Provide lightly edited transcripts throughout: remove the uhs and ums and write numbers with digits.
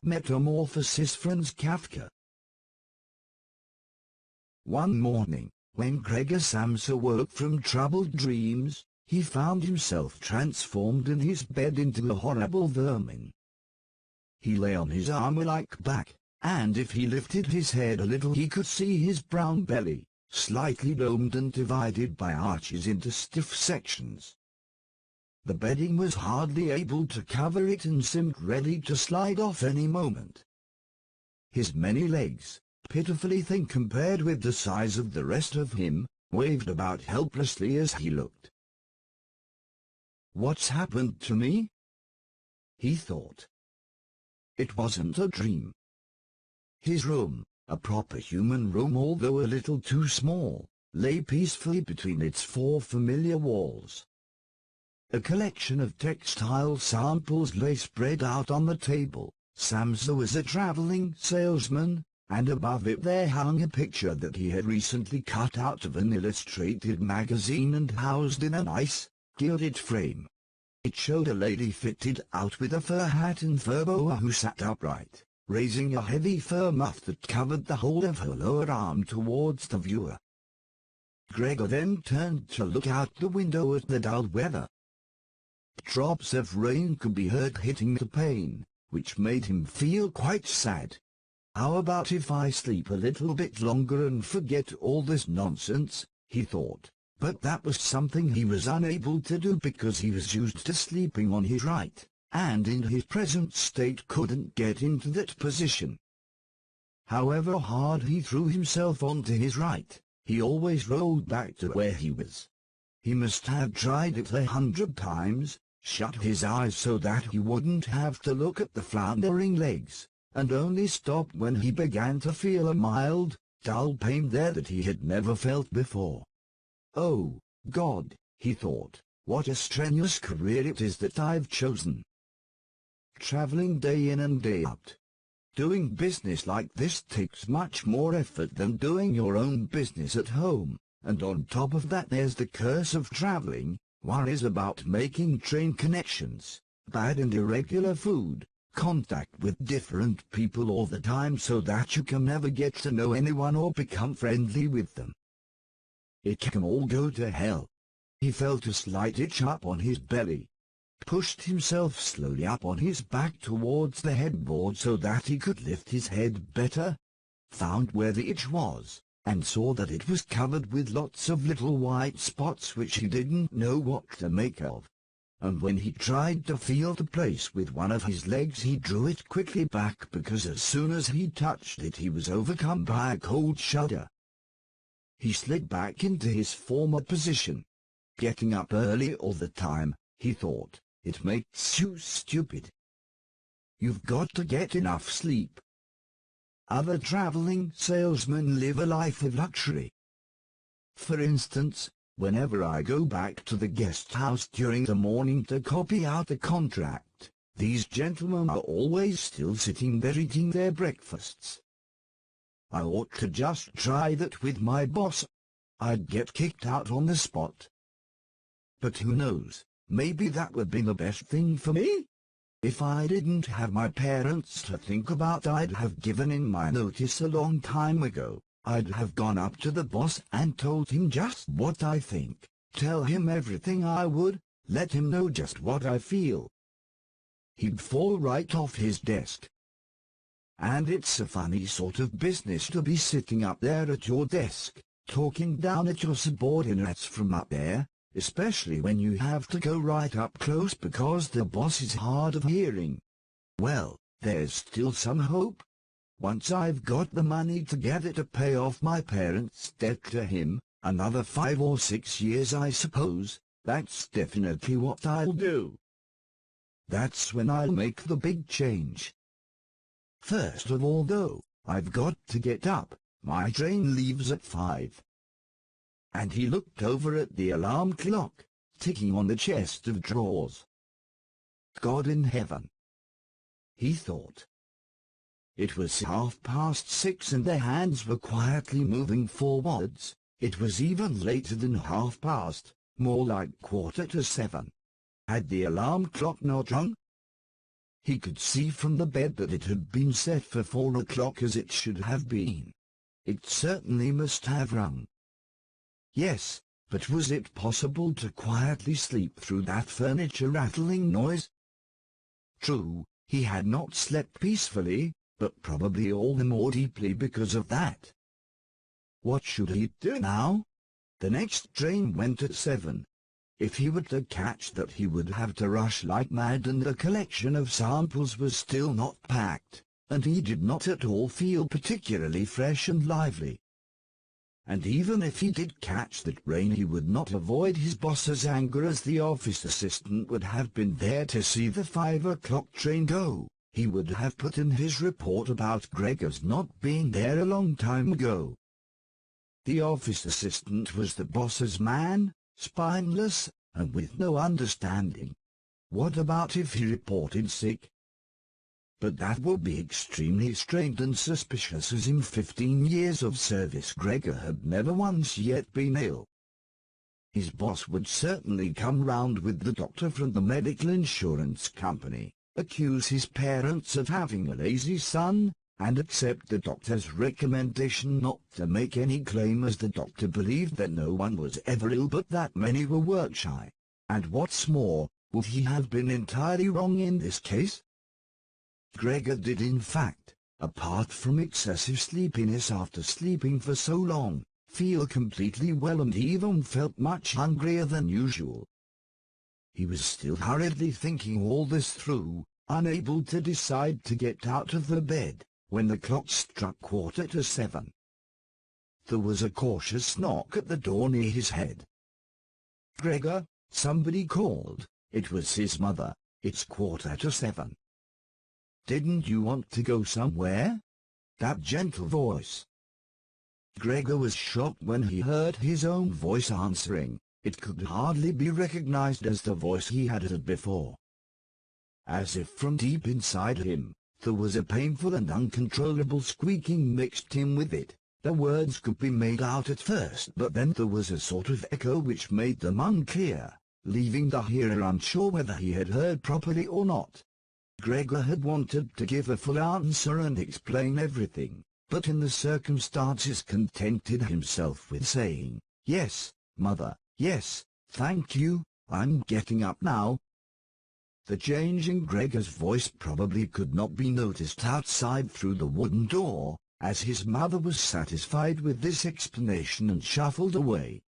Metamorphosis, Franz Kafka. One morning, when Gregor Samsa woke from troubled dreams, he found himself transformed in his bed into a horrible vermin. He lay on his armor-like back, and if he lifted his head a little he could see his brown belly, slightly domed and divided by arches into stiff sections. The bedding was hardly able to cover it and seemed ready to slide off any moment. His many legs, pitifully thin compared with the size of the rest of him, waved about helplessly as he looked. "What's happened to me?" he thought. It wasn't a dream. His room, a proper human room although a little too small, lay peacefully between its four familiar walls. A collection of textile samples lay spread out on the table. Samsa was a traveling salesman, and above it there hung a picture that he had recently cut out of an illustrated magazine and housed in a nice, gilded frame. It showed a lady fitted out with a fur hat and fur boa who sat upright, raising a heavy fur muff that covered the whole of her lower arm towards the viewer. Gregor then turned to look out the window at the dull weather. Drops of rain could be heard hitting the pane, which made him feel quite sad. "How about if I sleep a little bit longer and forget all this nonsense?" he thought, but that was something he was unable to do because he was used to sleeping on his right, and in his present state couldn't get into that position. However hard he threw himself onto his right, he always rolled back to where he was. He must have tried it 100 times, shut his eyes so that he wouldn't have to look at the floundering legs, and only stopped when he began to feel a mild, dull pain there that he had never felt before. "Oh, God," he thought, "what a strenuous career it is that I've chosen. Traveling day in and day out. Doing business like this takes much more effort than doing your own business at home, and on top of that there's the curse of traveling, worries about making train connections, bad and irregular food, contact with different people all the time so that you can never get to know anyone or become friendly with them. It can all go to hell." He felt a slight itch up on his belly, pushed himself slowly up on his back towards the headboard so that he could lift his head better, found where the itch was, and saw that it was covered with lots of little white spots which he didn't know what to make of. And when he tried to feel the place with one of his legs he drew it quickly back because as soon as he touched it he was overcome by a cold shudder. He slid back into his former position. Getting up early all the time, he thought, it makes you stupid. You've got to get enough sleep. Other traveling salesmen live a life of luxury. For instance, whenever I go back to the guest house during the morning to copy out a contract, these gentlemen are always still sitting there eating their breakfasts. I ought to just try that with my boss. I'd get kicked out on the spot. But who knows, maybe that would be the best thing for me? If I didn't have my parents to think about, I'd have given in my notice a long time ago. I'd have gone up to the boss and told him just what I think, tell him everything I would, let him know just what I feel. He'd fall right off his desk. And it's a funny sort of business to be sitting up there at your desk, talking down at your subordinates from up there, especially when you have to go right up close because the boss is hard of hearing. Well, there's still some hope. Once I've got the money together to pay off my parents' debt to him, another 5 or 6 years I suppose, that's definitely what I'll do. That's when I'll make the big change. First of all though, I've got to get up, my train leaves at 5. And he looked over at the alarm clock, ticking on the chest of drawers. God in heaven, he thought. It was 6:30 and their hands were quietly moving forwards. It was even later than 7:30, more like 7:15. Had the alarm clock not rung? He could see from the bed that it had been set for 4 o'clock as it should have been. It certainly must have rung. Yes, but was it possible to quietly sleep through that furniture-rattling noise? True, he had not slept peacefully, but probably all the more deeply because of that. What should he do now? The next train went at 7. If he were to catch that, he would have to rush like mad, and the collection of samples was still not packed, and he did not at all feel particularly fresh and lively. And even if he did catch that train, he would not avoid his boss's anger, as the office assistant would have been there to see the 5 o'clock train go. He would have put in his report about Gregor's not being there a long time ago. The office assistant was the boss's man, spineless, and with no understanding. What about if he reported sick? But that would be extremely strange and suspicious, as in 15 years of service Gregor had never once yet been ill. His boss would certainly come round with the doctor from the medical insurance company, accuse his parents of having a lazy son, and accept the doctor's recommendation not to make any claim, as the doctor believed that no one was ever ill but that many were work-shy. And what's more, would he have been entirely wrong in this case? Gregor did in fact, apart from excessive sleepiness after sleeping for so long, feel completely well, and even felt much hungrier than usual. He was still hurriedly thinking all this through, unable to decide to get out of the bed, when the clock struck 7:15. There was a cautious knock at the door near his head. "Gregor," somebody called. It was his mother. "It's 7:15. Didn't you want to go somewhere?" That gentle voice. Gregor was shocked when he heard his own voice answering. It could hardly be recognized as the voice he had heard before. As if from deep inside him, there was a painful and uncontrollable squeaking mixed in with it. The words could be made out at first, but then there was a sort of echo which made them unclear, leaving the hearer unsure whether he had heard properly or not. Gregor had wanted to give a full answer and explain everything, but in the circumstances contented himself with saying, "Yes, Mother, yes, thank you, I'm getting up now." The change in Gregor's voice probably could not be noticed outside through the wooden door, as his mother was satisfied with this explanation and shuffled away.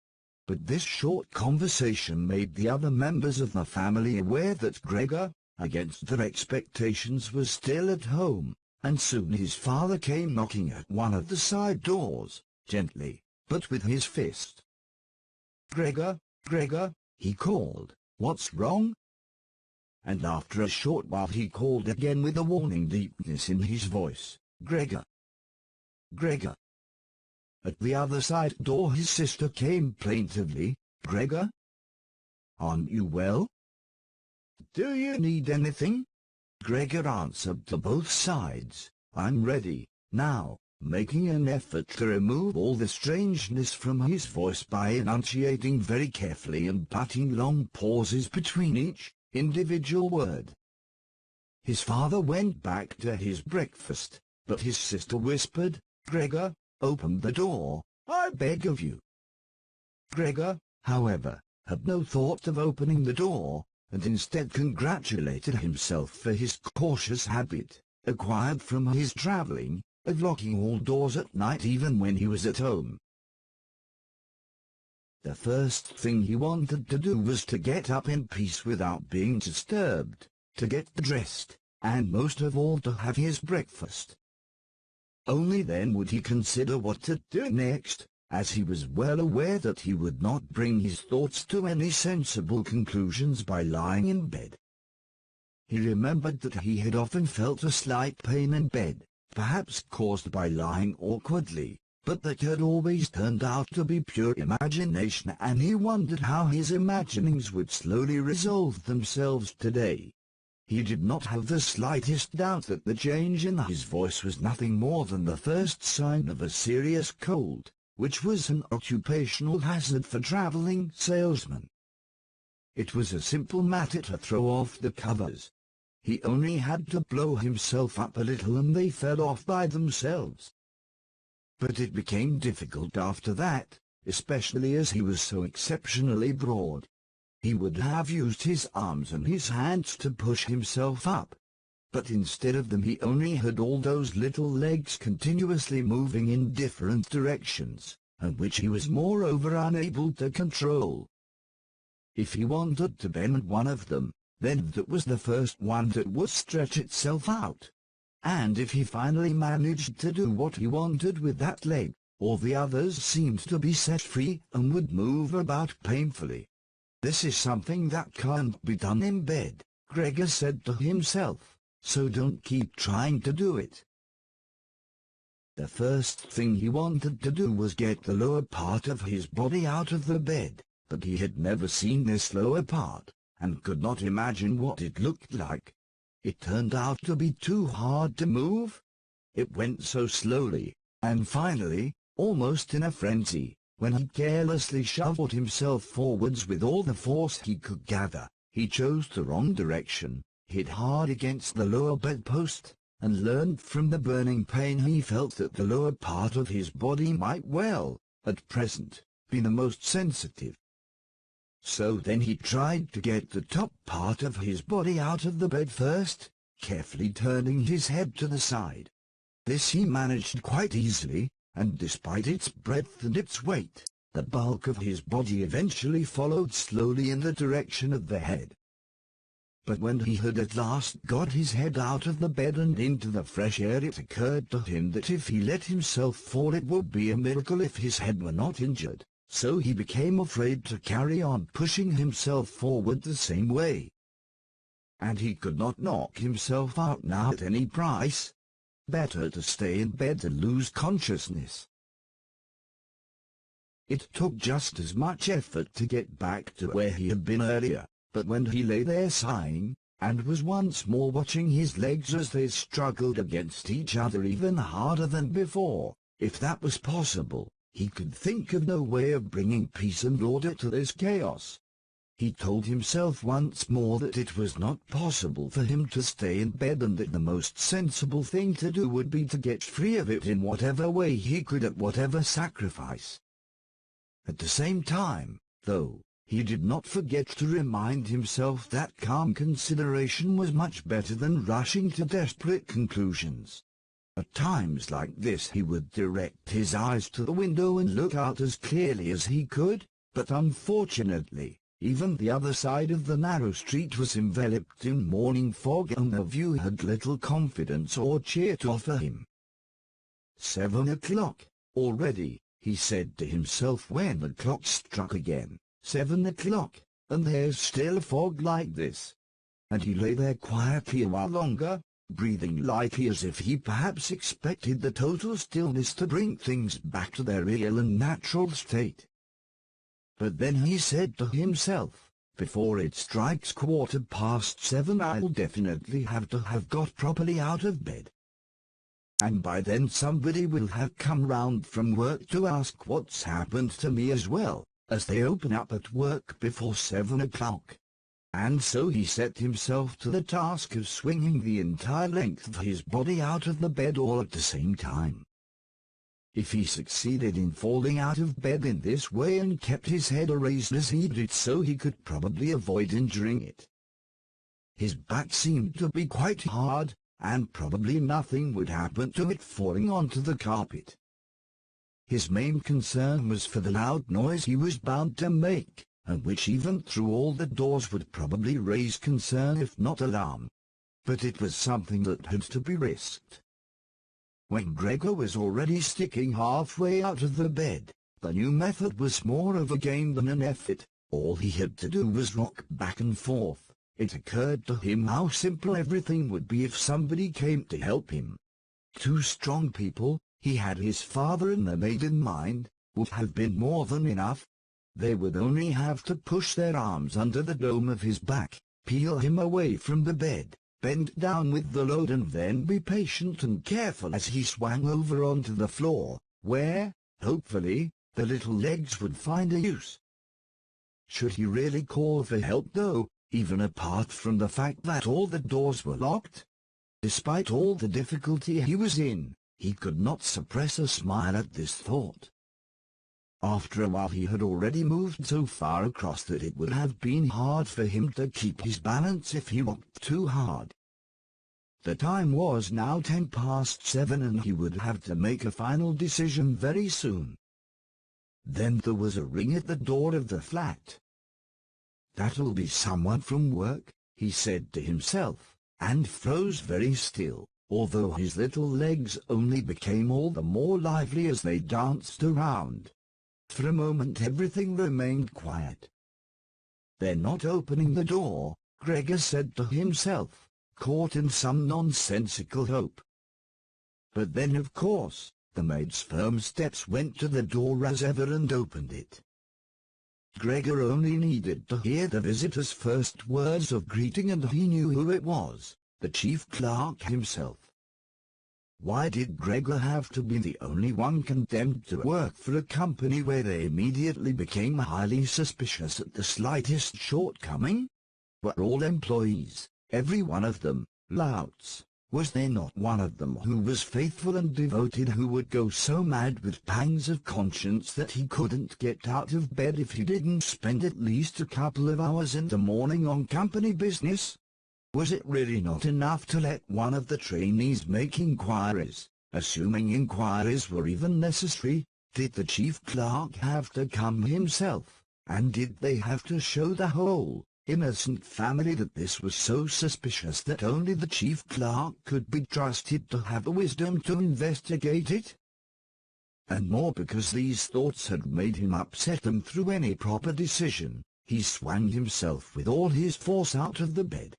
But this short conversation made the other members of the family aware that Gregor, against their expectations, was still at home, and soon his father came knocking at one of the side doors, gently, but with his fist. "Gregor, Gregor," he called, "what's wrong?" And after a short while he called again with a warning deepness in his voice, "Gregor, Gregor." At the other side door his sister came plaintively, "Gregor, aren't you well? Do you need anything?" Gregor answered to both sides, "I'm ready, now," making an effort to remove all the strangeness from his voice by enunciating very carefully and putting long pauses between each individual word. His father went back to his breakfast, but his sister whispered, "Gregor, open the door, I beg of you." Gregor, however, had no thought of opening the door, and instead congratulated himself for his cautious habit, acquired from his travelling, of locking all doors at night even when he was at home. The first thing he wanted to do was to get up in peace without being disturbed, to get dressed, and most of all to have his breakfast. Only then would he consider what to do next, as he was well aware that he would not bring his thoughts to any sensible conclusions by lying in bed. He remembered that he had often felt a slight pain in bed, perhaps caused by lying awkwardly, but that had always turned out to be pure imagination, and he wondered how his imaginings would slowly resolve themselves today. He did not have the slightest doubt that the change in his voice was nothing more than the first sign of a serious cold, which was an occupational hazard for traveling salesmen. It was a simple matter to throw off the covers. He only had to blow himself up a little and they fell off by themselves. But it became difficult after that, especially as he was so exceptionally broad. He would have used his arms and his hands to push himself up. But instead of them he only had all those little legs continuously moving in different directions, and which he was moreover unable to control. If he wanted to bend one of them, then that was the first one that would stretch itself out. And if he finally managed to do what he wanted with that leg, all the others seemed to be set free and would move about painfully. This is something that can't be done in bed, Gregor said to himself, so don't keep trying to do it. The first thing he wanted to do was get the lower part of his body out of the bed, but he had never seen this lower part, and could not imagine what it looked like. It turned out to be too hard to move. It went so slowly, and finally, almost in a frenzy, when he carelessly shovelled himself forwards with all the force he could gather, he chose the wrong direction, hit hard against the lower bedpost, and learned from the burning pain he felt that the lower part of his body might well, at present, be the most sensitive. So then he tried to get the top part of his body out of the bed first, carefully turning his head to the side. This he managed quite easily, and despite its breadth and its weight, the bulk of his body eventually followed slowly in the direction of the head. But when he had at last got his head out of the bed and into the fresh air, it occurred to him that if he let himself fall it would be a miracle if his head were not injured. So he became afraid to carry on pushing himself forward the same way. And he could not knock himself out now at any price. Better to stay in bed than lose consciousness. It took just as much effort to get back to where he had been earlier, but when he lay there sighing, and was once more watching his legs as they struggled against each other even harder than before, if that was possible, he could think of no way of bringing peace and order to this chaos. He told himself once more that it was not possible for him to stay in bed and that the most sensible thing to do would be to get free of it in whatever way he could at whatever sacrifice. At the same time, though, he did not forget to remind himself that calm consideration was much better than rushing to desperate conclusions. At times like this he would direct his eyes to the window and look out as clearly as he could, but unfortunately, even the other side of the narrow street was enveloped in morning fog and the view had little confidence or cheer to offer him. 7 o'clock, already, he said to himself when the clock struck again, 7 o'clock, and there's still a fog like this. And he lay there quietly a while longer, breathing lightly as if he perhaps expected the total stillness to bring things back to their real and natural state. But then he said to himself, before it strikes 7:15 I'll definitely have to have got properly out of bed. And by then somebody will have come round from work to ask what's happened to me as well, as they open up at work before 7 o'clock. And so he set himself to the task of swinging the entire length of his body out of the bed all at the same time. If he succeeded in falling out of bed in this way and kept his head raised as he did so, he could probably avoid injuring it. His back seemed to be quite hard, and probably nothing would happen to it falling onto the carpet. His main concern was for the loud noise he was bound to make, and which even through all the doors would probably raise concern if not alarm. But it was something that had to be risked. When Gregor was already sticking halfway out of the bed, the new method was more of a game than an effort. All he had to do was rock back and forth. It occurred to him how simple everything would be if somebody came to help him. 2 strong people, he had his father and the maid in mind, would have been more than enough. They would only have to push their arms under the dome of his back, peel him away from the bed, bend down with the load and then be patient and careful as he swung over onto the floor, where, hopefully, the little legs would find a use. Should he really call for help though, even apart from the fact that all the doors were locked. Despite all the difficulty he was in, he could not suppress a smile at this thought. After a while he had already moved so far across that it would have been hard for him to keep his balance if he walked too hard. The time was now 7:10 and he would have to make a final decision very soon. Then there was a ring at the door of the flat. "That'll be someone from work," he said to himself, and froze very still, although his little legs only became all the more lively as they danced around. For a moment everything remained quiet. Then, not opening the door, Gregor said to himself, caught in some nonsensical hope. But then, of course, the maid's firm steps went to the door as ever and opened it. Gregor only needed to hear the visitor's first words of greeting and he knew who it was, the chief clerk himself. Why did Gregor have to be the only one condemned to work for a company where they immediately became highly suspicious at the slightest shortcoming? Were all employees, every one of them, louts? Was there not one of them who was faithful and devoted, who would go so mad with pangs of conscience that he couldn't get out of bed if he didn't spend at least a couple of hours in the morning on company business? Was it really not enough to let one of the trainees make inquiries, assuming inquiries were even necessary? Did the chief clerk have to come himself, and did they have to show the whole innocent family that this was so suspicious that only the chief clerk could be trusted to have the wisdom to investigate it? And more because these thoughts had made him upset and through any proper decision, he swung himself with all his force out of the bed.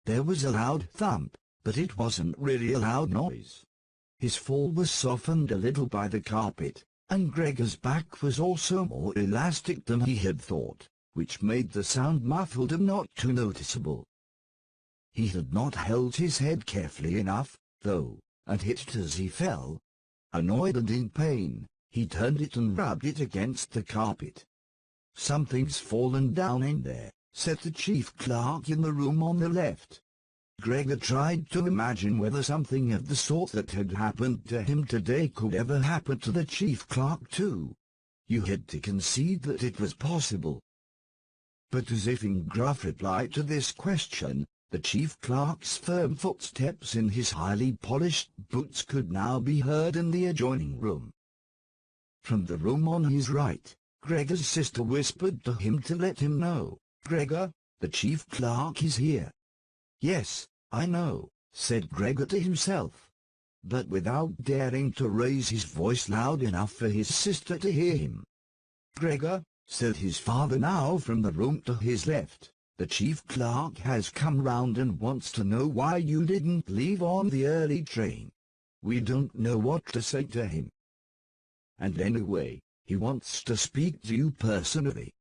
There was a loud thump, but it wasn't really a loud noise. His fall was softened a little by the carpet, and Gregor's back was also more elastic than he had thought, which made the sound muffled and not too noticeable. He had not held his head carefully enough, though, and hit it as he fell. Annoyed and in pain, he turned it and rubbed it against the carpet. "Something's fallen down in there," said the chief clerk in the room on the left. Gregor tried to imagine whether something of the sort that had happened to him today could ever happen to the chief clerk too. You had to concede that it was possible. But as if in gruff reply to this question, the chief clerk's firm footsteps in his highly polished boots could now be heard in the adjoining room. From the room on his right, Gregor's sister whispered to him to let him know. "Gregor, the chief clerk is here." "Yes, I know," said Gregor to himself, but without daring to raise his voice loud enough for his sister to hear him. "Gregor," said his father now from the room to his left, "the chief clerk has come round and wants to know why you didn't leave on the early train. We don't know what to say to him. And anyway, he wants to speak to you personally.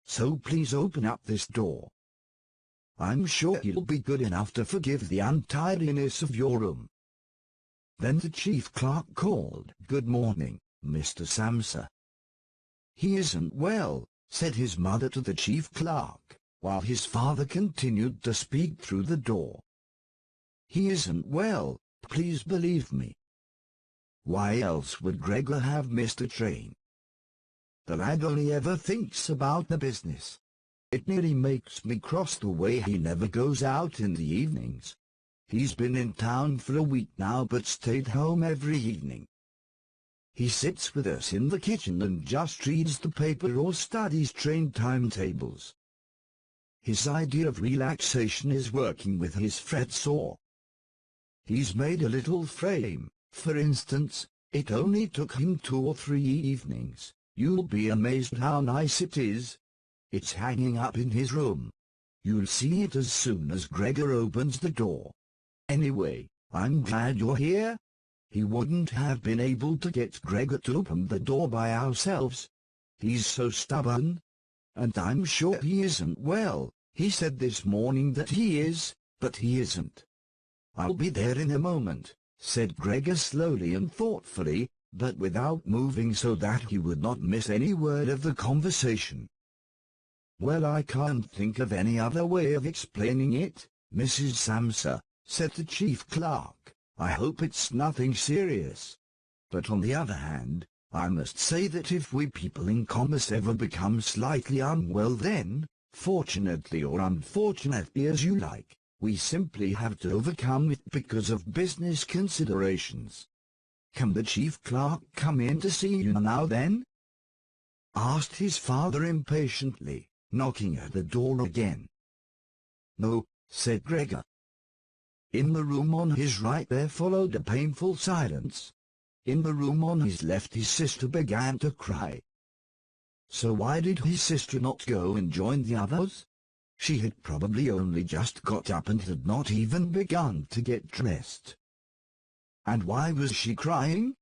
So please open up this door. I'm sure he'll be good enough to forgive the untidiness of your room." Then the chief clerk called, "Good morning, Mr. Samsa." "He isn't well," said his mother to the chief clerk, while his father continued to speak through the door. "He isn't well, please believe me." Why else would Gregor have missed a train? The lad only ever thinks about the business. It nearly makes me cross the way he never goes out in the evenings. He's been in town for a week now but stayed home every evening. He sits with us in the kitchen and just reads the paper or studies train timetables. His idea of relaxation is working with his fret saw. He's made a little frame, for instance. It only took him 2 or 3 evenings. You'll be amazed how nice it is. It's hanging up in his room. You'll see it as soon as Gregor opens the door. Anyway, I'm glad you're here. He wouldn't have been able to get Gregor to open the door by ourselves. He's so stubborn. And I'm sure he isn't well. He said this morning that he is, but he isn't." "I'll be there in a moment," said Gregor slowly and thoughtfully, but without moving so that he would not miss any word of the conversation. Well, I can't think of any other way of explaining it, Mrs. Samsa, said the chief clerk. I hope it's nothing serious. But on the other hand, I must say that if we people in commerce ever become slightly unwell, then, fortunately or unfortunately as you like, we simply have to overcome it because of business considerations. Can the chief clerk come in to see you now then? Asked his father impatiently, knocking at the door again. No, said Gregor. In the room on his right there followed a painful silence. In the room on his left his sister began to cry. So why did his sister not go and join the others? She had probably only just got up and had not even begun to get dressed. And why was she crying?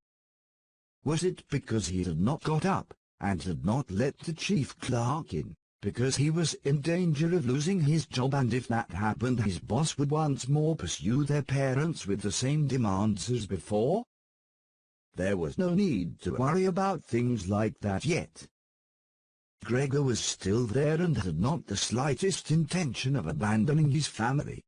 Was it because he had not got up, and had not let the chief clerk in, because he was in danger of losing his job, and if that happened his boss would once more pursue their parents with the same demands as before? There was no need to worry about things like that yet. Gregor was still there and had not the slightest intention of abandoning his family.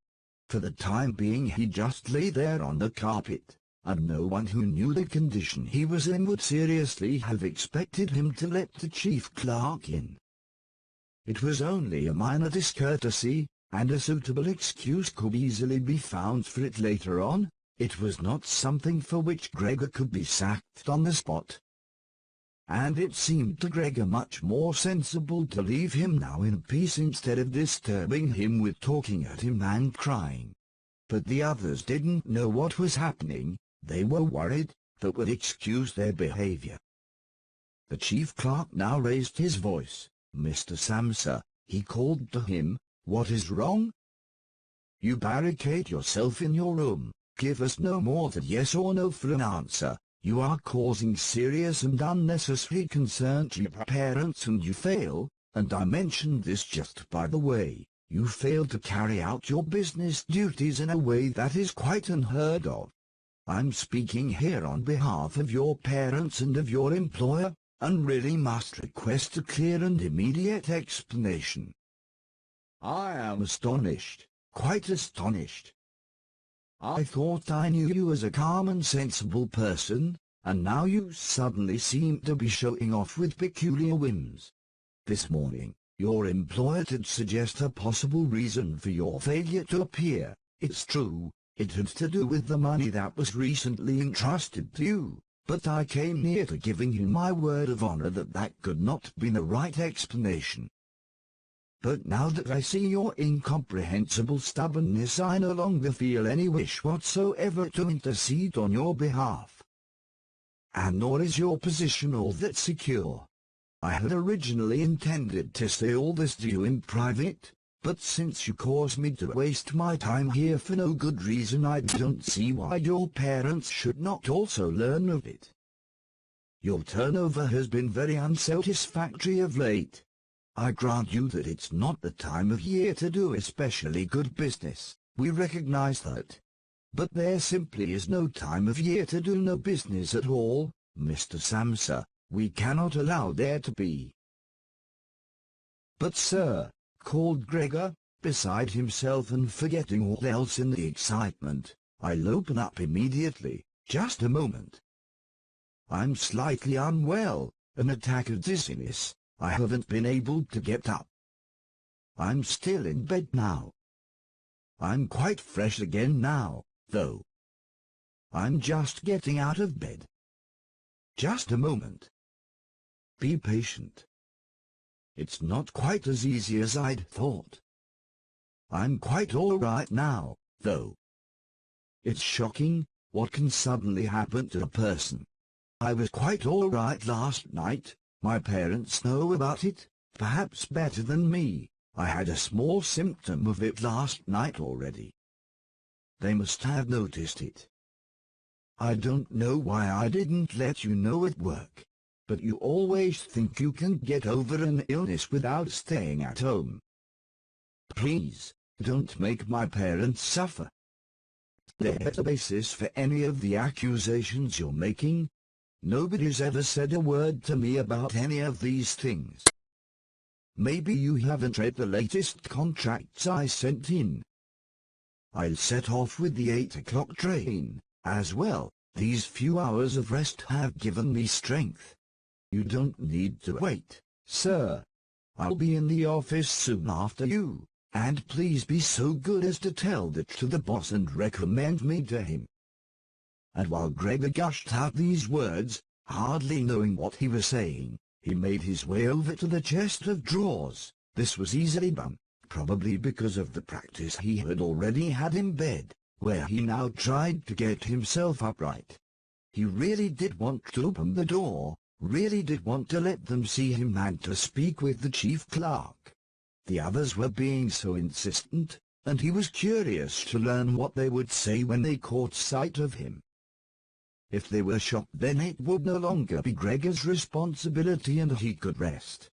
For the time being he just lay there on the carpet, and no one who knew the condition he was in would seriously have expected him to let the chief clerk in. It was only a minor discourtesy, and a suitable excuse could easily be found for it later on. It was not something for which Gregor could be sacked on the spot. And it seemed to Gregor much more sensible to leave him now in peace instead of disturbing him with talking at him and crying. But the others didn't know what was happening. They were worried, that would excuse their behavior. The chief clerk now raised his voice. Mr. Samsa, he called to him, what is wrong? You barricade yourself in your room. Give us no more than yes or no for an answer. You are causing serious and unnecessary concern to your parents, and you fail, and I mentioned this just by the way, you fail to carry out your business duties in a way that is quite unheard of. I'm speaking here on behalf of your parents and of your employer, and really must request a clear and immediate explanation. I am astonished, quite astonished. I thought I knew you as a calm and sensible person, and now you suddenly seem to be showing off with peculiar whims. This morning, your employer did suggest a possible reason for your failure to appear. It's true, it had to do with the money that was recently entrusted to you, but I came near to giving you my word of honor that that could not be the right explanation. But now that I see your incomprehensible stubbornness, I no longer feel any wish whatsoever to intercede on your behalf. And nor is your position all that secure. I had originally intended to say all this to you in private, but since you caused me to waste my time here for no good reason, I don't see why your parents should not also learn of it. Your turnover has been very unsatisfactory of late. I grant you that it's not the time of year to do especially good business, we recognize that. But there simply is no time of year to do no business at all, Mr. Samsa. We cannot allow there to be. But sir, called Gregor, beside himself and forgetting all else in the excitement, I'll open up immediately, just a moment. I'm slightly unwell, an attack of dizziness. I haven't been able to get up. I'm still in bed now. I'm quite fresh again now, though. I'm just getting out of bed. Just a moment. Be patient. It's not quite as easy as I'd thought. I'm quite all right now, though. It's shocking, what can suddenly happen to a person. I was quite all right last night. My parents know about it, perhaps better than me. I had a small symptom of it last night already. They must have noticed it. I don't know why I didn't let you know at work, but you always think you can get over an illness without staying at home. Please, don't make my parents suffer. There's no basis for any of the accusations you're making. Nobody's ever said a word to me about any of these things. maybe you haven't read the latest contracts I sent in. I'll set off with the 8 o'clock train, as well. These few hours of rest have given me strength. You don't need to wait, sir. I'll be in the office soon after you, and please be so good as to tell that to the boss and recommend me to him." And while Gregor gushed out these words, hardly knowing what he was saying, he made his way over to the chest of drawers. This was easily done, probably because of the practice he had already had in bed, where he now tried to get himself upright. He really did want to open the door, really did want to let them see him and to speak with the chief clerk. The others were being so insistent, and he was curious to learn what they would say when they caught sight of him. If they were shocked, then it would no longer be Gregor's responsibility and he could rest.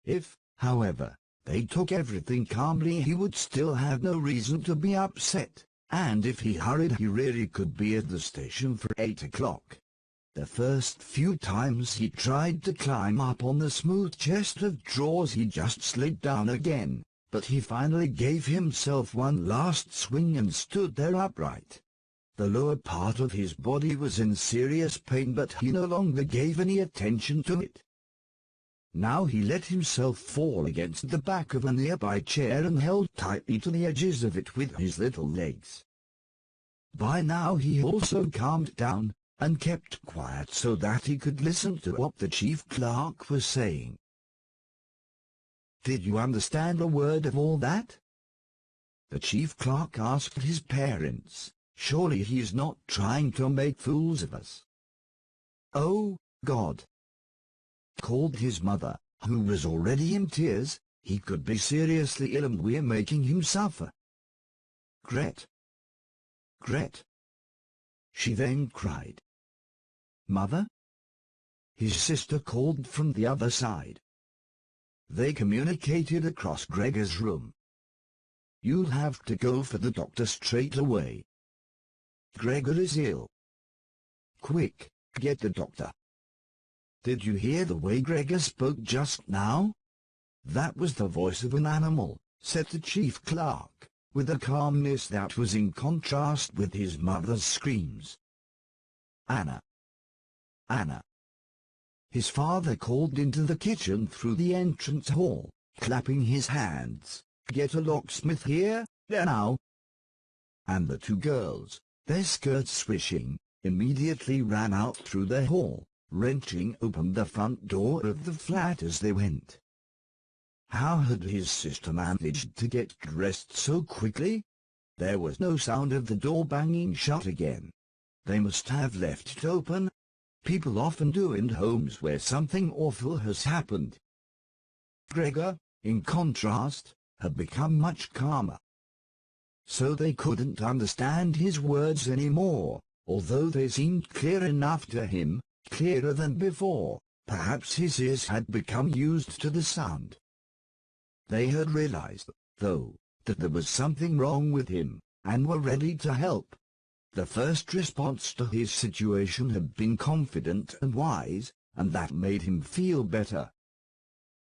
If, however, they took everything calmly, he would still have no reason to be upset, and if he hurried, he really could be at the station for 8 o'clock. The first few times he tried to climb up on the smooth chest of drawers, he just slid down again, but he finally gave himself one last swing and stood there upright. The lower part of his body was in serious pain, but he no longer gave any attention to it. Now he let himself fall against the back of a nearby chair and held tightly to the edges of it with his little legs. By now he also calmed down, and kept quiet so that he could listen to what the chief clerk was saying. "Did you understand a word of all that?" the chief clerk asked his parents. "Surely he is not trying to make fools of us." "Oh, God!" called his mother, who was already in tears. "He could be seriously ill and we're making him suffer." "Gret! Gret!" she then cried. "Mother?" his sister called from the other side. They communicated across Gregor's room. "You'll have to go for the doctor straight away. Gregor is ill. Quick, get the doctor." "Did you hear the way Gregor spoke just now? That was the voice of an animal," said the chief clerk, with a calmness that was in contrast with his mother's screams. "Anna! Anna!" his father called into the kitchen through the entrance hall, clapping his hands. "Get a locksmith here, now!" And the two girls, their skirts swishing, immediately ran out through the hall, wrenching open the front door of the flat as they went. How had his sister managed to get dressed so quickly? There was no sound of the door banging shut again. They must have left it open. People often do in homes where something awful has happened. Gregor, in contrast, had become much calmer. So they couldn't understand his words anymore, although they seemed clear enough to him, clearer than before. Perhaps his ears had become used to the sound. They had realized, though, that there was something wrong with him, and were ready to help. The first response to his situation had been confident and wise, and that made him feel better.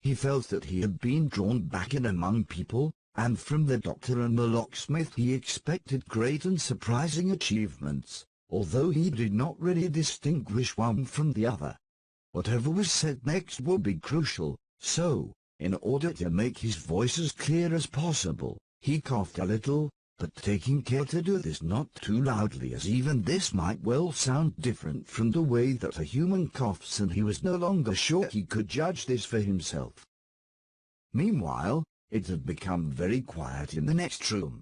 He felt that he had been drawn back in among people, and from the doctor and the locksmith he expected great and surprising achievements, although he did not really distinguish one from the other. Whatever was said next would be crucial, so, in order to make his voice as clear as possible, he coughed a little, but taking care to do this not too loudly, as even this might well sound different from the way that a human coughs, and he was no longer sure he could judge this for himself. Meanwhile, it had become very quiet in the next room.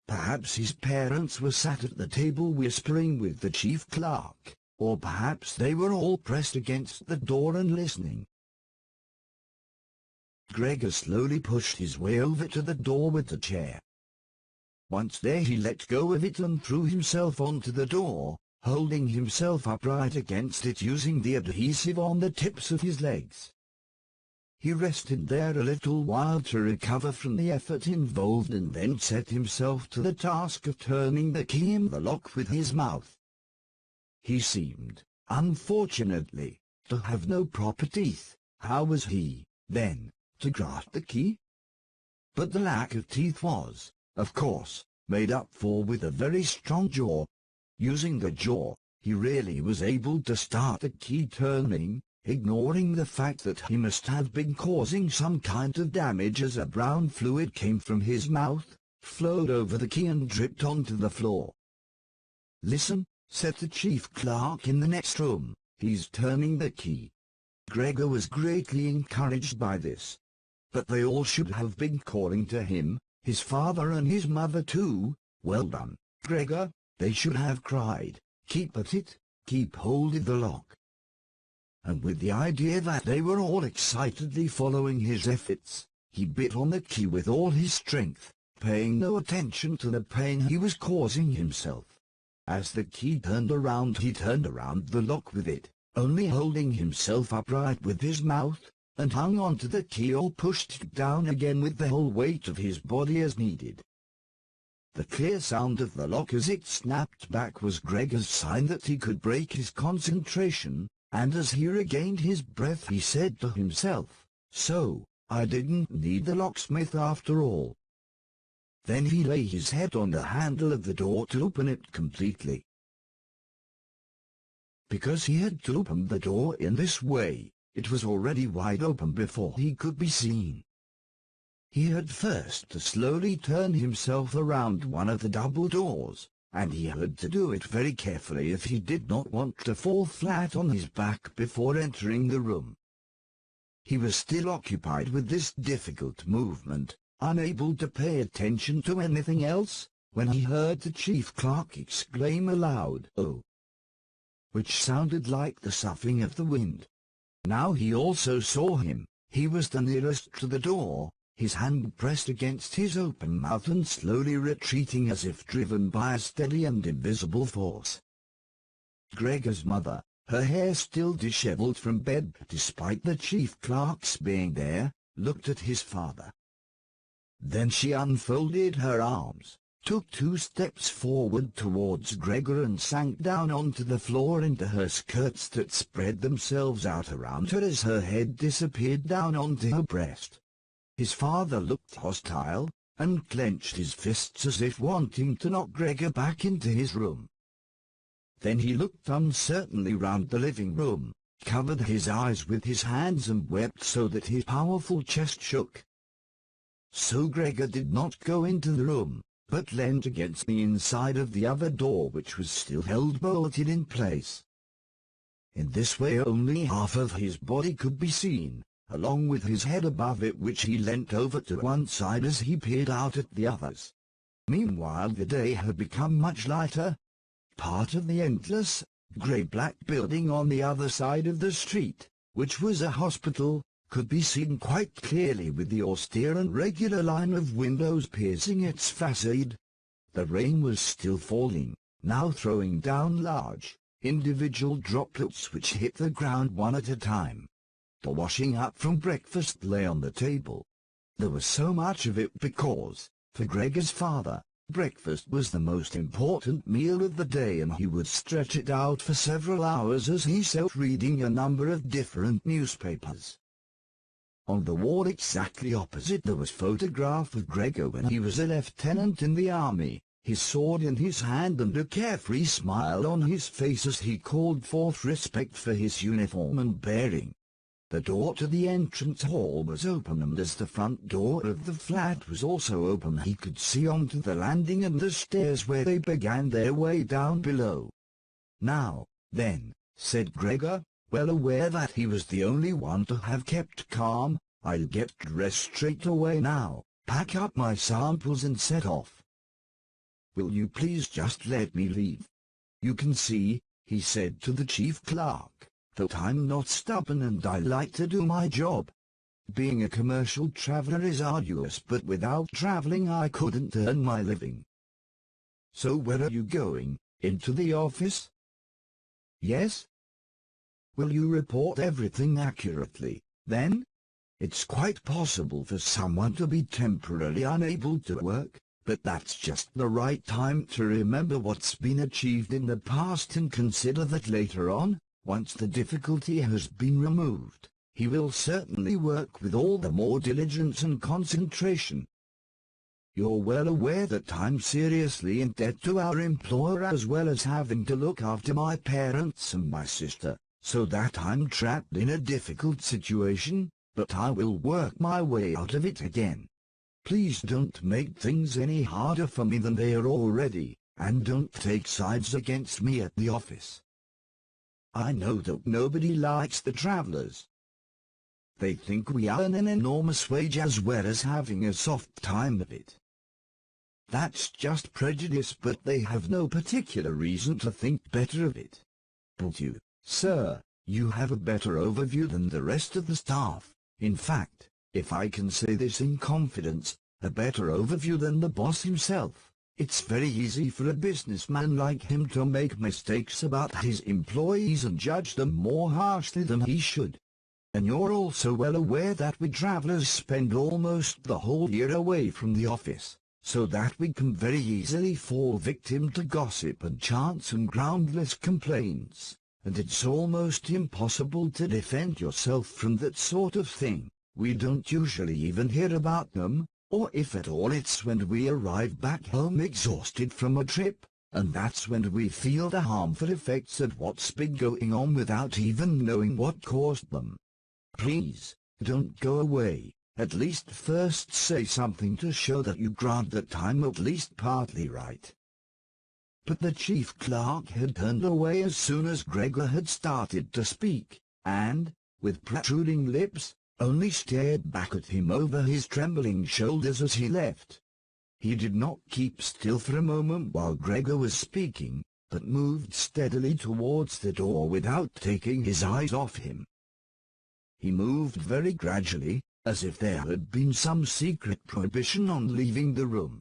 Perhaps his parents were sat at the table whispering with the chief clerk, or perhaps they were all pressed against the door and listening. Gregor slowly pushed his way over to the door with the chair. Once there, he let go of it and threw himself onto the door, holding himself upright against it using the adhesive on the tips of his legs. He rested there a little while to recover from the effort involved, and then set himself to the task of turning the key in the lock with his mouth. He seemed, unfortunately, to have no proper teeth. How was he, then, to grasp the key. But the lack of teeth was, of course, made up for with a very strong jaw. Using the jaw, he really was able to start the key turning, ignoring the fact that he must have been causing some kind of damage as a brown fluid came from his mouth, flowed over the key and dripped onto the floor. "Listen," said the chief clerk in the next room, "he's turning the key." Gregor was greatly encouraged by this. But they all should have been calling to him, his father and his mother too, "Well done, Gregor," they should have cried, "keep at it, keep hold of the lock." And with the idea that they were all excitedly following his efforts, he bit on the key with all his strength, paying no attention to the pain he was causing himself. As the key turned around, he turned around the lock with it, only holding himself upright with his mouth, and hung on to the key or pushed it down again with the whole weight of his body as needed. The clear sound of the lock as it snapped back was Gregor's sign that he could break his concentration, and as he regained his breath he said to himself, "So, I didn't need the locksmith after all." Then he lay his head on the handle of the door to open it completely. Because he had to open the door in this way, it was already wide open before he could be seen. He had first to slowly turn himself around one of the double doors, and he had to do it very carefully if he did not want to fall flat on his back before entering the room. He was still occupied with this difficult movement, unable to pay attention to anything else, when he heard the chief clerk exclaim aloud, "Oh!" which sounded like the soughing of the wind. Now he also saw him. He was the nearest to the door, his hand pressed against his open mouth and slowly retreating as if driven by a steady and invisible force. Gregor's mother, her hair still disheveled from bed despite the chief clerk's being there, looked at his father. Then she unfolded her arms, took 2 steps forward towards Gregor and sank down onto the floor into her skirts that spread themselves out around her as her head disappeared down onto her breast. His father looked hostile, and clenched his fists as if wanting to knock Gregor back into his room. Then he looked uncertainly round the living room, covered his eyes with his hands and wept so that his powerful chest shook. So Gregor did not go into the room, but leaned against the inside of the other door which was still held bolted in place. In this way only half of his body could be seen, along with his head above it which he leant over to one side as he peered out at the others. Meanwhile the day had become much lighter. Part of the endless, grey-black building on the other side of the street, which was a hospital, could be seen quite clearly with the austere and regular line of windows piercing its facade. The rain was still falling, now throwing down large, individual droplets which hit the ground one at a time. The washing up from breakfast lay on the table. There was so much of it because, for Gregor's father, breakfast was the most important meal of the day, and he would stretch it out for several hours as he sat reading a number of different newspapers. On the wall exactly opposite there was a photograph of Gregor when he was a lieutenant in the army, his sword in his hand and a carefree smile on his face as he called forth respect for his uniform and bearing. The door to the entrance hall was open, and as the front door of the flat was also open he could see onto the landing and the stairs where they began their way down below. "Now, then," said Gregor, well aware that he was the only one to have kept calm, "I'll get dressed straight away now, pack up my samples and set off." "Will you please just let me leave? You can see," he said to the chief clerk, "that I'm not stubborn and I like to do my job. Being a commercial traveler is arduous, but without traveling I couldn't earn my living." "So where are you going, into the office?" "Yes." "Will you report everything accurately, then? It's quite possible for someone to be temporarily unable to work, but that's just the right time to remember what's been achieved in the past and consider that later on, once the difficulty has been removed, he will certainly work with all the more diligence and concentration. You're well aware that I'm seriously in debt to our employer, as well as having to look after my parents and my sister, so that I'm trapped in a difficult situation, but I will work my way out of it again. Please don't make things any harder for me than they are already, and don't take sides against me at the office. I know that nobody likes the travelers. They think we earn an enormous wage as well as having a soft time of it. That's just prejudice, but they have no particular reason to think better of it. But you, sir, you have a better overview than the rest of the staff. In fact, if I can say this in confidence, a better overview than the boss himself. It's very easy for a businessman like him to make mistakes about his employees and judge them more harshly than he should. And you're also well aware that we travelers spend almost the whole year away from the office, so that we can very easily fall victim to gossip and chance and groundless complaints, and it's almost impossible to defend yourself from that sort of thing. We don't usually even hear about them, or if at all it's when we arrive back home exhausted from a trip, and that's when we feel the harmful effects of what's been going on without even knowing what caused them. Please, don't go away. At least first say something to show that you grant that I'm at least partly right. But the chief clerk had turned away as soon as Gregor had started to speak, and, with protruding lips, only stared back at him over his trembling shoulders as he left. He did not keep still for a moment while Gregor was speaking, but moved steadily towards the door without taking his eyes off him. He moved very gradually, as if there had been some secret prohibition on leaving the room.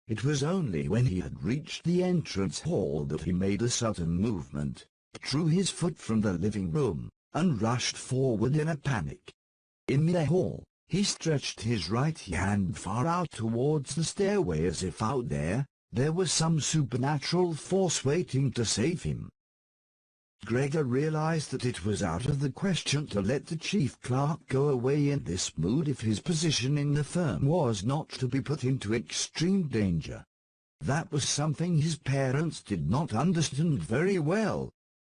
It was only when he had reached the entrance hall that he made a sudden movement, drew his foot from the living room, and rushed forward in a panic. In the hall, he stretched his right hand far out towards the stairway as if out there was some supernatural force waiting to save him. Gregor realized that it was out of the question to let the chief clerk go away in this mood if his position in the firm was not to be put into extreme danger. That was something his parents did not understand very well.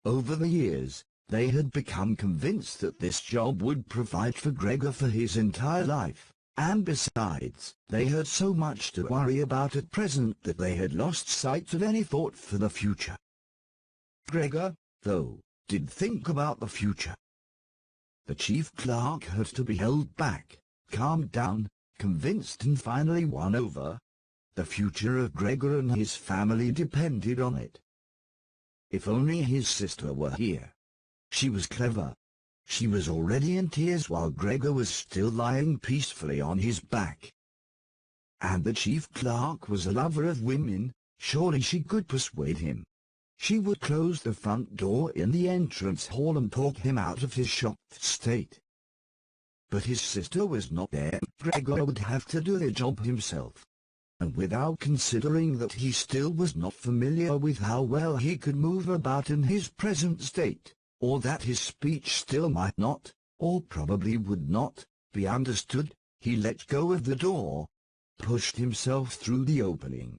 Over the years, they had become convinced that this job would provide for Gregor for his entire life, and besides, they had so much to worry about at present that they had lost sight of any thought for the future. Gregor, though, did think about the future. The chief clerk had to be held back, calmed down, convinced and finally won over. The future of Gregor and his family depended on it. If only his sister were here. She was clever. She was already in tears while Gregor was still lying peacefully on his back. And the chief clerk was a lover of women. Surely she could persuade him. She would close the front door in the entrance hall and talk him out of his shocked state. But his sister was not there. Gregor would have to do the job himself. And without considering that he still was not familiar with how well he could move about in his present state, or that his speech still might not, or probably would not, be understood, he let go of the door, pushed himself through the opening,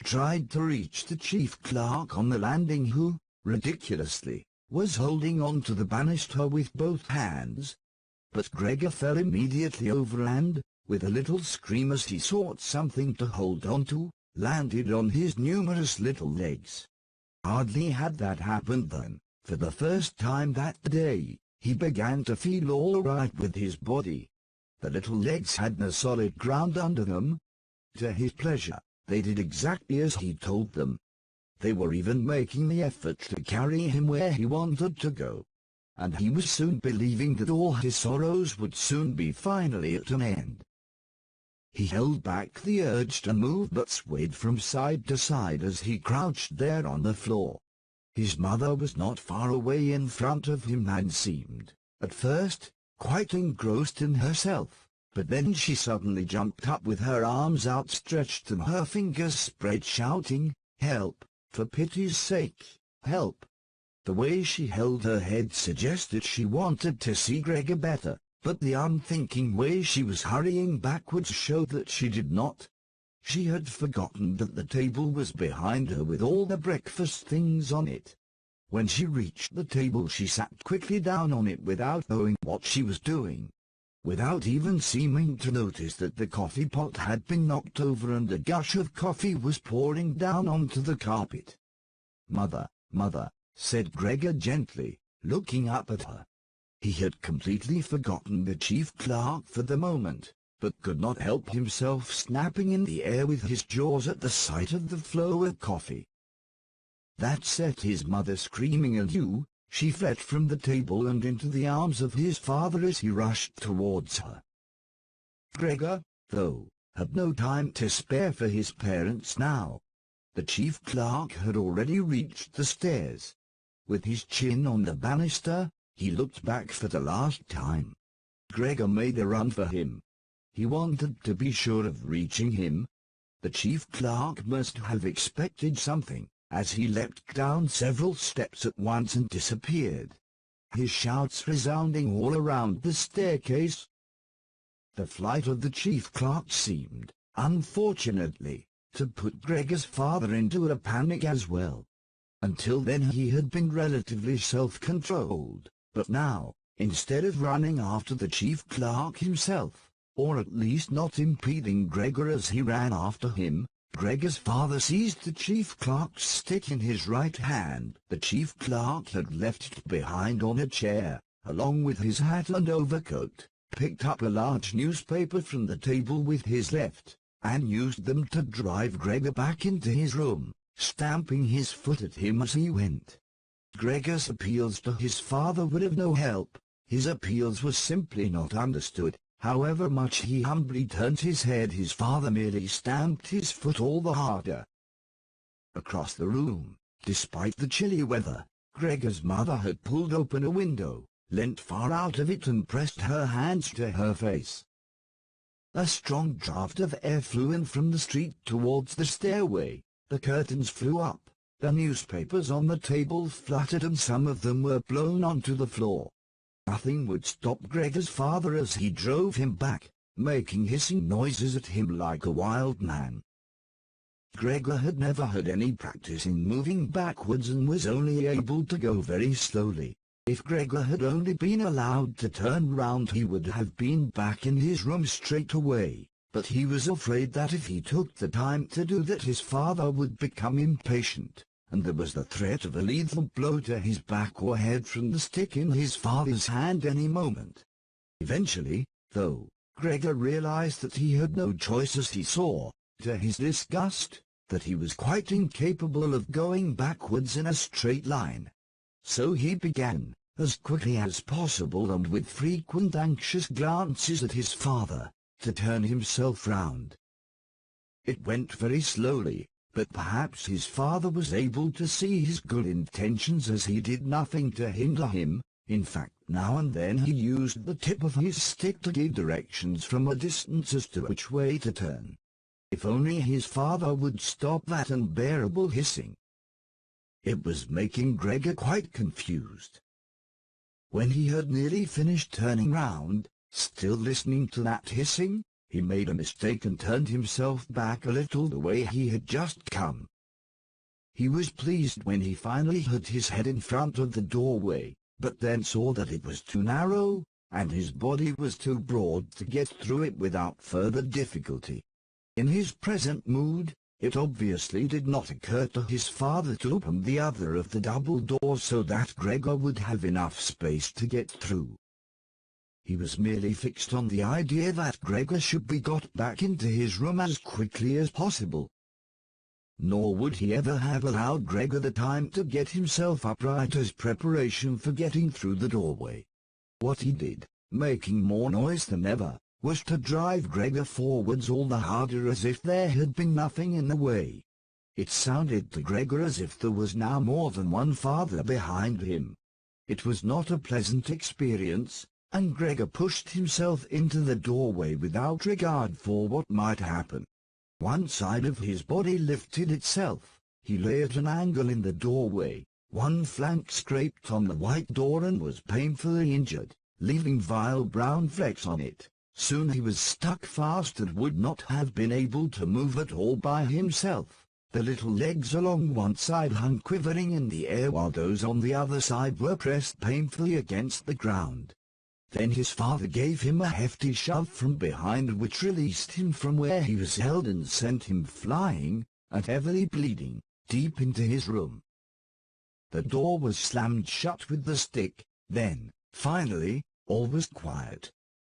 tried to reach the chief clerk on the landing who, ridiculously, was holding on to the banister with both hands. But Gregor fell immediately over and, with a little scream as he sought something to hold on to, landed on his numerous little legs. Hardly had that happened than, for the first time that day, he began to feel all right with his body. The little legs had no solid ground under them. To his pleasure, they did exactly as he told them. They were even making the effort to carry him where he wanted to go. And he was soon believing that all his sorrows would soon be finally at an end. He held back the urge to move but swayed from side to side as he crouched there on the floor. His mother was not far away in front of him and seemed, at first, quite engrossed in herself, but then she suddenly jumped up with her arms outstretched and her fingers spread, shouting, "Help! For pity's sake, help!" The way she held her head suggested she wanted to see Gregor better, but the unthinking way she was hurrying backwards showed that she did not. She had forgotten that the table was behind her with all the breakfast things on it. When she reached the table she sat quickly down on it without knowing what she was doing. Without even seeming to notice that the coffee pot had been knocked over and a gush of coffee was pouring down onto the carpet. "Mother, Mother," said Gregor gently, looking up at her. He had completely forgotten the chief clerk for the moment, but could not help himself snapping in the air with his jaws at the sight of the flow of coffee. That set his mother screaming anew. She fled from the table and into the arms of his father as he rushed towards her. Gregor, though, had no time to spare for his parents now. The chief clerk had already reached the stairs. With his chin on the banister, he looked back for the last time. Gregor made a run for him. He wanted to be sure of reaching him. The chief clerk must have expected something, as he leapt down several steps at once and disappeared, his shouts resounding all around the staircase. The flight of the chief clerk seemed, unfortunately, to put Gregor's father into a panic as well. Until then he had been relatively self-controlled, but now, instead of running after the chief clerk himself, or at least not impeding Gregor as he ran after him, Gregor's father seized the chief clerk's stick in his right hand. The chief clerk had left it behind on a chair, along with his hat and overcoat, picked up a large newspaper from the table with his left, and used them to drive Gregor back into his room, stamping his foot at him as he went. Gregor's appeals to his father were of no help. His appeals were simply not understood. However much he humbly turned his head, his father merely stamped his foot all the harder. Across the room, despite the chilly weather, Gregor's mother had pulled open a window, leant far out of it and pressed her hands to her face. A strong draught of air flew in from the street towards the stairway. The curtains flew up, the newspapers on the table fluttered and some of them were blown onto the floor. Nothing would stop Gregor's father as he drove him back, making hissing noises at him like a wild man. Gregor had never had any practice in moving backwards and was only able to go very slowly. If Gregor had only been allowed to turn round he would have been back in his room straight away, but he was afraid that if he took the time to do that his father would become impatient, and there was the threat of a lethal blow to his back or head from the stick in his father's hand any moment. Eventually, though, Gregor realized that he had no choice as he saw, to his disgust, that he was quite incapable of going backwards in a straight line. So he began, as quickly as possible and with frequent anxious glances at his father, to turn himself round. It went very slowly, but perhaps his father was able to see his good intentions as he did nothing to hinder him. In fact, now and then he used the tip of his stick to give directions from a distance as to which way to turn. If only his father would stop that unbearable hissing. It was making Gregor quite confused. When he had nearly finished turning round, still listening to that hissing, he made a mistake and turned himself back a little the way he had just come. He was pleased when he finally had his head in front of the doorway, but then saw that it was too narrow, and his body was too broad to get through it without further difficulty. In his present mood, it obviously did not occur to his father to open the other of the double doors so that Gregor would have enough space to get through. He was merely fixed on the idea that Gregor should be got back into his room as quickly as possible. Nor would he ever have allowed Gregor the time to get himself upright as preparation for getting through the doorway. What he did, making more noise than ever, was to drive Gregor forwards all the harder as if there had been nothing in the way. It sounded to Gregor as if there was now more than one father behind him. It was not a pleasant experience, and Gregor pushed himself into the doorway without regard for what might happen. One side of his body lifted itself. He lay at an angle in the doorway, One flank scraped on the white door and was painfully injured, leaving vile brown flecks on it. Soon he was stuck fast and would not have been able to move at all by himself. The little legs along one side hung quivering in the air while those on the other side were pressed painfully against the ground. Then his father gave him a hefty shove from behind, which released him from where he was held and sent him flying, and heavily bleeding, deep into his room. The door was slammed shut with the stick. Then, finally, all was quiet.